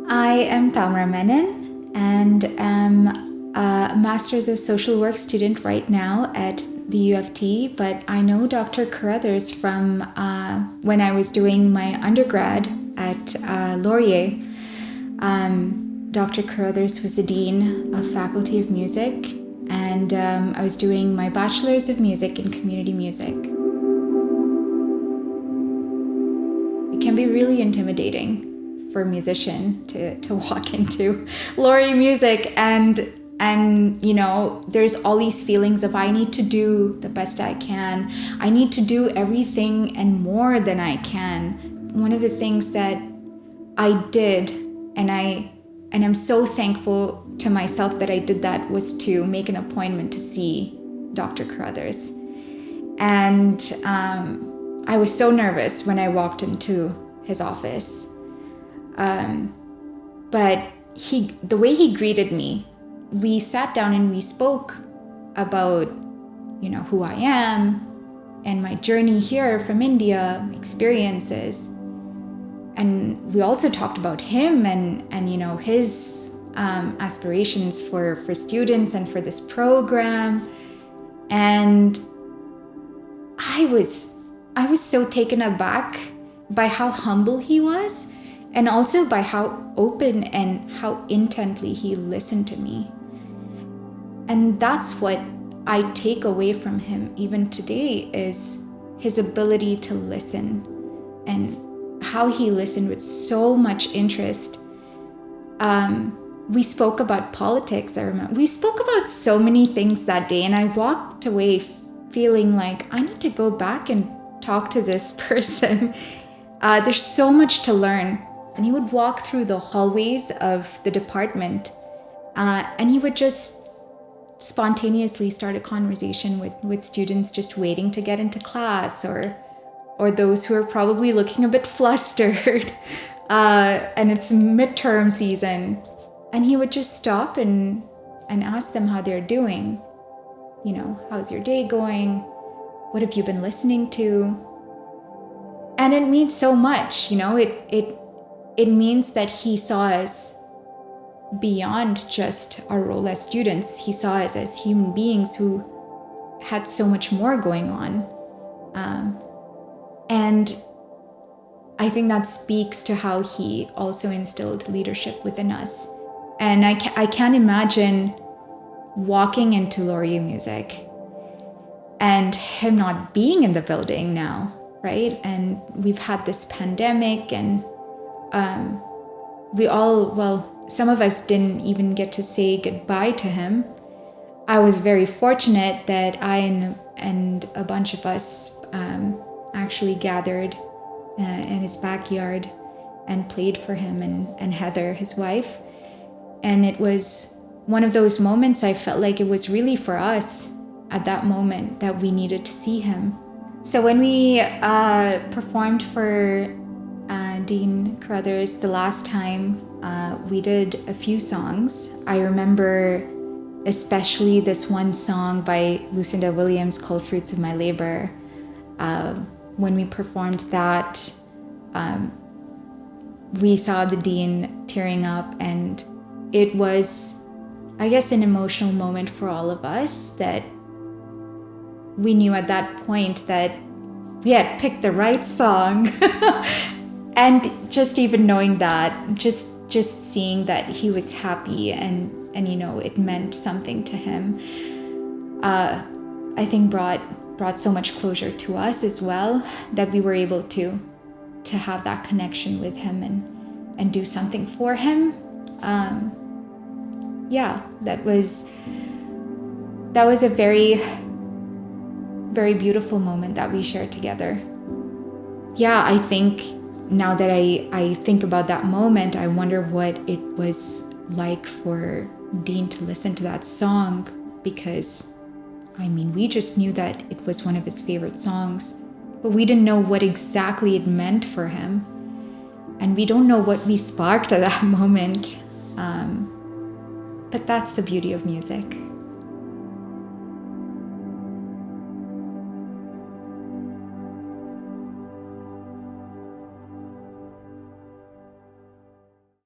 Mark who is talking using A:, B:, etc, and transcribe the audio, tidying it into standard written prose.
A: I am Tamra Menon and am a Master's of Social Work student right now at the U of T, but I know Dr. Carruthers from when I was doing my undergrad at Laurier. Dr. Carruthers was the Dean of Faculty of Music, and I was doing my Bachelor's of Music in Community Music. It can be really intimidating for a musician to walk into Laurier Music and you know, there's all these feelings of I need to do the best I can. I need to do everything and more than I can. One of the things that I did, and I'm so thankful to myself that I did that, was to make an appointment to see Dr. Carruthers. And I was so nervous when I walked into his office. But the way he greeted me, we sat down and we spoke about, you know, who I am and my journey here from India, experiences. And we also talked about him and you know, his aspirations for students and for this program. And I was so taken aback by how humble he was, and also by how open and how intently he listened to me. And that's what I take away from him even today, is his ability to listen and how he listened with so much interest. We spoke about politics, I remember. We spoke about so many things that day, and I walked away feeling like I need to go back and talk to this person. There's so much to learn. And he would walk through the hallways of the department and he would just spontaneously start a conversation with students just waiting to get into class, or those who are probably looking a bit flustered and it's midterm season. And he would just stop and ask them how they're doing. You know, how's your day going? What have you been listening to? And it means so much, you know, it means that he saw us beyond just our role as students. He saw us as human beings who had so much more going on. And I think that speaks to how he also instilled leadership within us. And I can't imagine walking into Laurier Music and him not being in the building now, right? And we've had this pandemic, and some of us didn't even get to say goodbye to him. I was very fortunate that I and a bunch of us actually gathered in his backyard and played for him and Heather, his wife. And it was one of those moments I felt like it was really for us at that moment that we needed to see him. So when we performed for Dean Carruthers the last time, we did a few songs. I remember especially this one song by Lucinda Williams called Fruits of My Labor. When we performed that, we saw the Dean tearing up, and it was, I guess, an emotional moment for all of us, that we knew at that point that we had picked the right song. And just even knowing that, just seeing that he was happy and you know, it meant something to him, I think brought so much closure to us as well, that we were able to have that connection with him and do something for him. That was a very, very beautiful moment that we shared together. Yeah, I think now that I think about that moment, I wonder what it was like for Dean to listen to that song, because, I mean, we just knew that it was one of his favorite songs, but we didn't know what exactly it meant for him. And we don't know what we sparked at that moment. But that's the beauty of music.